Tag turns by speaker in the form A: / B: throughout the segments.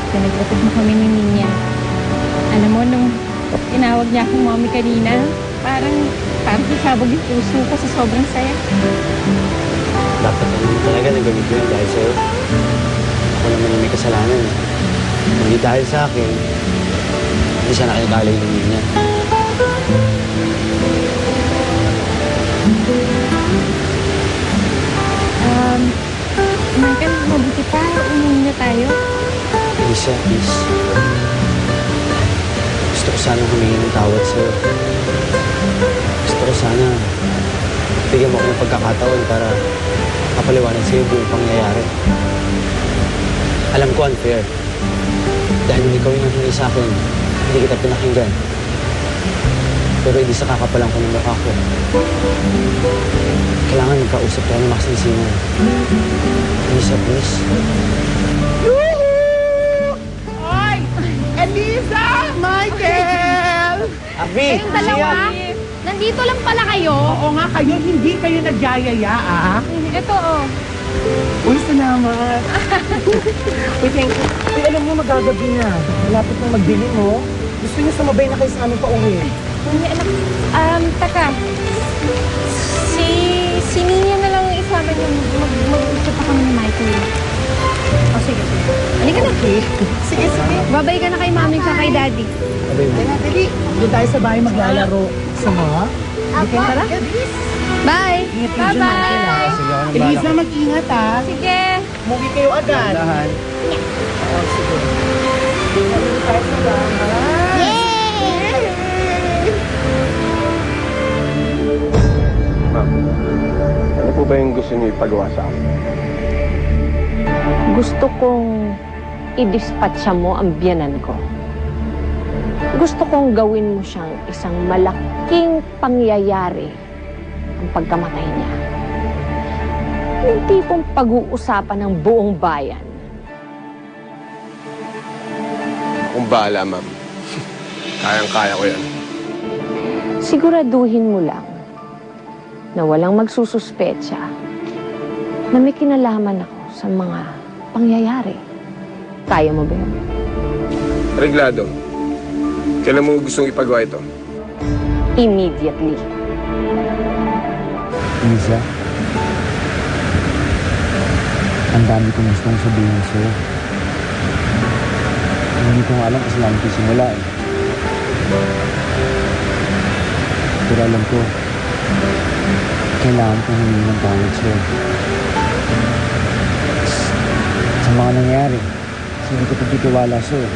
A: pinaglatid mo kami ni Ninya. Alam mo, nung tinawag niya akong mommy kanina, parang sasabog yung puso ko sa sobrang saya.
B: Dapat naman talaga nagawin ko yun dahil sa'yo. Ako naman yung may kasalanan. Hindi dahil sa akin, hindi siya nakikalay ng niya.
A: Michael, mabuti pa. Umuwi na tayo.
B: Lisa, please. Gusto ko sana humingi ng tawad sa'yo. Gusto ko sana bigyan mo ako ng pagkakataon para kapaliwanag sa'yo buong pangyayari. Alam ko unfair. Dahil nung ikaw yung nangyay sa akin, hindi kita pinakinggan. Pero hindi sa kakapalang ko ng mukha ko. Kailangan magkausap tayo ng masinsinan. Lisa, please.
C: Yuhu! Oy! Elisa! Michael!
B: Abi!
D: Kayong dalawa? Nandito lang pala kayo?
C: Oo nga kayo, hindi kayo nagyayaya, ah.
D: Ito, oh.
C: Uy, salamat. Uy, thank you. Uy, alam mo, magagabi na. Malapit na magbili mo. Gusto niyo sumabay na kayo sa amin pa uwi.
A: Hindi, anak. Taka. Si Ninya na lang isama niyo. Mag-usap pa kami ni Michael. O, sige. Halika na.
C: Okay. Sige, sige.
A: Babay ka na kay mami ka kay daddy.
B: Abi,
C: Ay, Natalie, doon tayo sa bahay maglalaro. Gusto mo? Hindi kayo tara?
A: Bye!
C: Ingat kayo dyan, Michael, ah.
B: sige ako ng
C: Elisa,
B: balak.
C: mag-ingat, ah.
A: Sige!
C: Muwi kayo agad.
B: Dahan.
C: Oo, sige. Doon tayo sa bahay.
E: Ma'am, ano po ba yung gusto niyo ipagawa sa akin?
D: Gusto kong i-dispatcha mo ang biyanan ko. Gusto kong gawin mo siyang isang malaking pangyayari ang pagkamatay niya. Yung tipong pag-uusapan ng buong bayan.
E: Kung bahala, ma'am. Kayang-kaya ko yan.
D: Siguraduhin mo lang na walang magsususpecha na may kinalaman ako sa mga pangyayari. Kaya mo ba yun?
E: Reglado, kailan mo gustong ipagawa ito?
D: Immediately.
B: Lisa, ang dami kong gustong sabihin sa'yo. Hindi ko nga alam kasi lang ito simula eh. Pero alam ko, kailangan kong humingi ng tawad sa'yo. Sa mga nangyari, kasi hindi ko pagtitiwala sa'yo.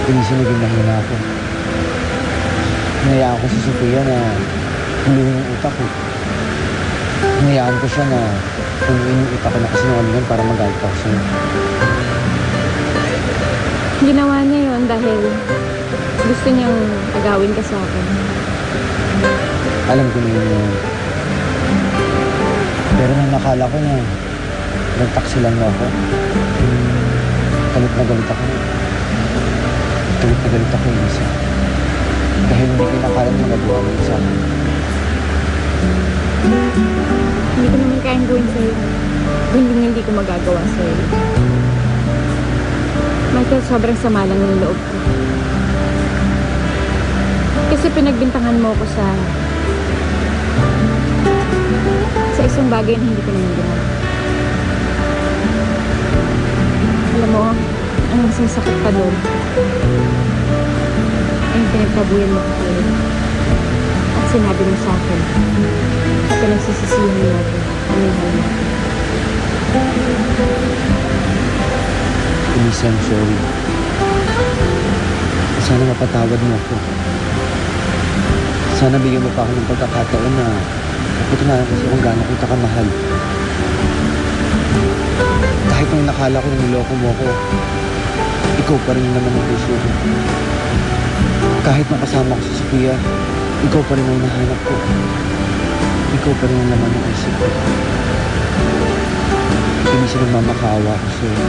B: Pinisi naging mahina ako. Hinayaan ko si Sofia na huluhin yung utak ko. Hinayaan ko siya na huluhin yung utak ko na kasinungalingan para magalit ako sa'yo.
A: Ginawa niya yun dahil gusto niyang agawin ka sa akin.
B: Alam ko na yun. Pero nang nakala ko na nagtaksilan mo ako, galit na galit ako. Galit na galit ako, Lisa. Dahil hindi kinakala na nagawa mo sa akin.
A: Hindi ko naman kayang gawin sa'yo. Hindi ko magagawa sa'yo. Michael, sobrang sama lang ng loob ko. Kasi pinagbintangan mo ko sa isang bagay na hindi ko naman ginawa. Alam mo, ang masasakit pa doon ay yung pinagtabuyan mo ko at sinabi mo sa akin at pinagsisisihan mo ako ang mahal mo.
B: Lisa, I'm sorry. Sana mapatawad mo ako. Sana bigyan mo pa ako ng pagkakataon na patunayan ko sa kung gaano kita kamahal. Kahit nung nakala ko na niloko mo ako, ikaw pa rin yung naman ang puso ko. Kahit nakasama ko si Sofia, ikaw pa rin ang nahanap ko. Ikaw pa rin ang laman ng isip ko. Hindi siya nagmamakaawa ko sa'yo.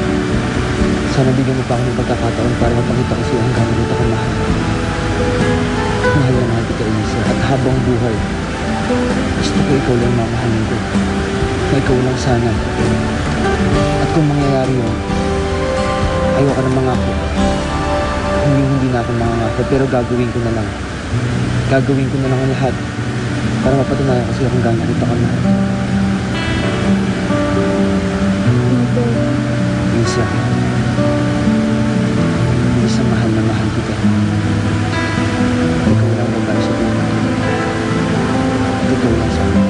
B: Sana bigyan mo pa ako ng pagkakataon para mapakita ko sa'yo ang gaano kita kamahal. Mahal na mahal kita, Elisa. At habang buhay, gusto ko ikaw lang mamahalin ko. Na ikaw lang sana. At kung mangyayari yun, Ayoko na mangako. Hindi na ako mangangako, pero gagawin ko na lang. Gagawin ko na lang ang lahat para mapatunayan kasi kung gaano kita kamahal. Lisa. Lisa, mahal na mahal kita. Ikaw lang babae sa buong mundo. Totoo lang sa akin.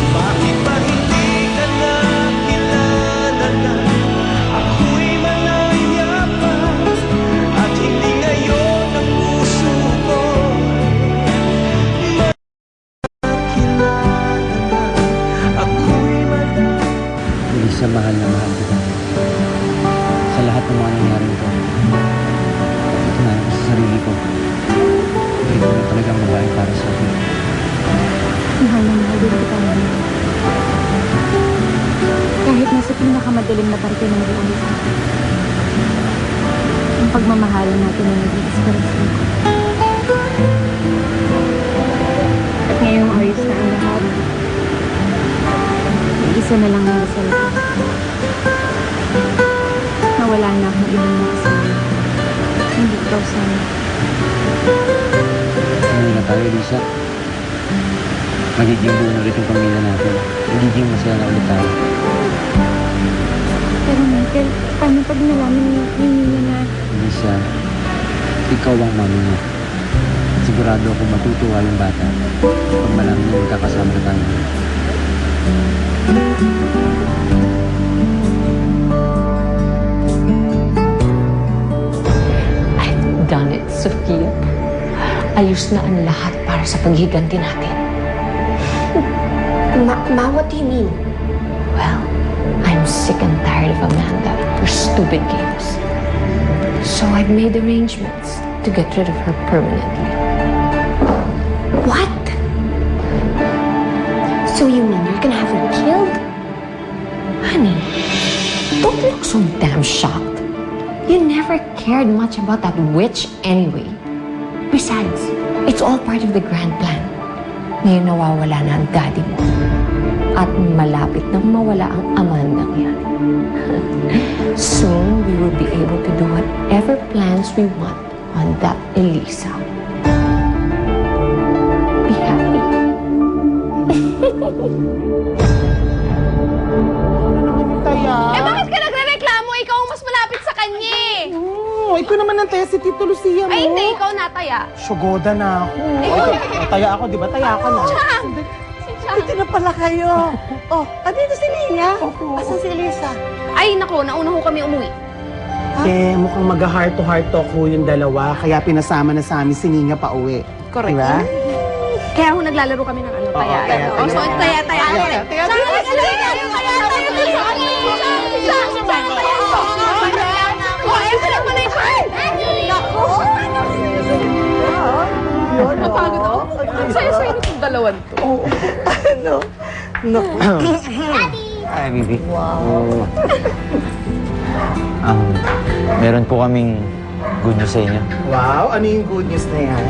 F: Bakit ba hindi ka na kilala na? Ako'y malaya pa at hindi ngayon ang puso ko makilala na. Ako'y malaya.
B: Lisa, mahal na mahal kita. Sa lahat ng mga nangyari ito, patunayan ko sa sarili ko. Ikaw na talagang babae para sa akin.
A: Mahal na mahal din kita, Mami. Kahit nasa pinakamadaling na parte ng buhay ko, ang pagmamahalan natin ay naging inspirasyon ko. At ngayong ayos na ang lahat, may isa na lang ang dasal ko. Nawala na akong ibang makasama. Hindi ikaw sana.
B: Ano na tayo, Lisa? Magiging buo na ulit yung pamilya natin. Magiging masaya na ulit tayo.
A: Pero Michael, paano pag nalaman ni Nina na
B: Lisa, ikaw ang mami niya. Sigurado ako matutuwa yung bata pag malaman niya magkakasama na tayo.
D: I've done it, Sophia. Ayos na ang lahat para sa paghiganti natin.
G: Ma, what do you mean?
D: Well, I'm sick and tired of Amanda, her stupid games. So I've made arrangements to get rid of her permanently.
G: What? So you mean you're gonna have her killed?
D: Honey, don't look so damn shocked. You never cared much about that witch anyway. Besides, it's all part of the grand plan. Ngayon nawawala na ang daddy mo. At malapit nang mawala ang Amandang yan. Soon, we will be able to do whatever plans we want on that Elisa. Be happy.
C: Taya.
G: Bakit ka nagre-reklamo? Ikaw ang mas malapit sa kanya eh.
C: Ito naman ang taya si Tito Lucia mo.
G: Ay, hindi. Ikaw nataya.
C: Sugoda na ako. Taya ako, di ba? Taya ka na.
H: Ito na pala kayo. Oh, andito si Nina. Asan si Elisa?
G: Ay, nako. Nauna ho kami umuwi.
C: Eh, mukhang mag-heart to heart talk ho yung dalawa. Kaya pinasama na sa amin si Nina pa uwi.
G: Correct.
C: Diba?
G: Kaya ho naglalaro kami ng ano, taya.
C: taya,
G: Oh, so, taya.
H: Napagod ako.
G: Saya-saya nitong dalawan to.
H: Ano? Naku.
B: Ay, Bibi. Wow. Meron po kaming good news sa inyo.
C: Wow, ano yung good news na yan?